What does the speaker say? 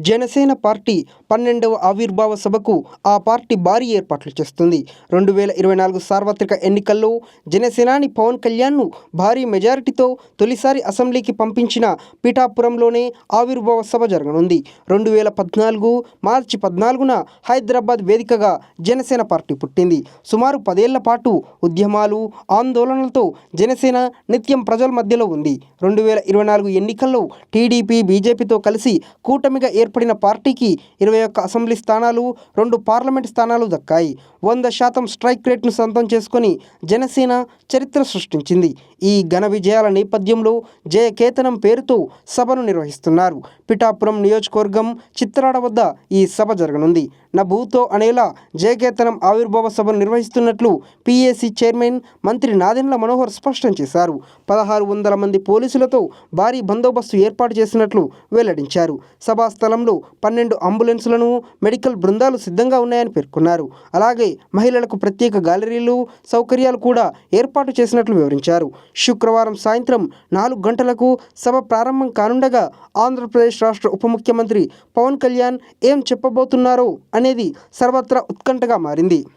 Janasena party 12వ ఆవిర్భావ సభకు ఆ పార్టీ భారీ ఏర్పాట్లు చేస్తుంది. 2024 సార్వత్రిక ఎన్నికల్లో జనసేనాని పవన్ కళ్యాణ్ను భారీ మెజారిటీతో తొలిసారి అసెంబ్లీకి పంపించిన పిఠాపురంలోనే ఆవిర్భావ సభ జరగనుంది. 2014 మార్చి 14న హైదరాబాద్ వేదికగా జనసేన పార్టీ పుట్టింది. సుమారు 10 ఏళ్ల పాటు ఉద్యమాలు, ఆందోళనలతో జనసేన నిత్యం ప్రజల మధ్యలో ఉంది. 2024 ఎన్నికల్లో టీడీపీ, బీజేపీతో కలిసి కూటమిగా ఏర్పడిన పార్టీకి 21 అసెంబ్లీ స్థానాలు, 2 పార్లమెంట్ స్థానాలు దక్కాయి. 100% స్ట్రైక్ రేట్ను సొంతం చేసుకుని జనసేన చరిత్ర సృష్టించింది. ఈ ఘన విజయాల నేపథ్యంలో జయకేతనం పేరుతో సభను నిర్వహిస్తున్నారు. పిఠాపురం నియోజకవర్గం చిత్రాడ వద్ద ఈ సభ జరగనుంది. నా భూతో అనేలా జయకేతనం ఆవిర్భావ సభను నిర్వహిస్తున్నట్లు పీఏసీ చైర్మన్ మంత్రి నాదెండ్ల మనోహర్ స్పష్టం చేశారు. 1600 మంది పోలీసులతో భారీ బందోబస్తు ఏర్పాటు చేసినట్లు వెల్లడించారు. సభా స్థలంలో 12 అంబులెన్సులను, మెడికల్ బృందాలు సిద్ధంగా ఉన్నాయని పేర్కొన్నారు. అలాగే మహిళలకు ప్రత్యేక గ్యాలరీలు, సౌకర్యాలు కూడా ఏర్పాటు చేసినట్లు వివరించారు. శుక్రవారం సాయంత్రం 4 గంటలకు సభ ప్రారంభం కానుండగా ఆంధ్రప్రదేశ్ రాష్ట్ర ఉప ముఖ్యమంత్రి పవన్ కళ్యాణ్ ఏం చెప్పబోతున్నారో అనేది సర్వత్రా ఉత్కంఠగా మారింది.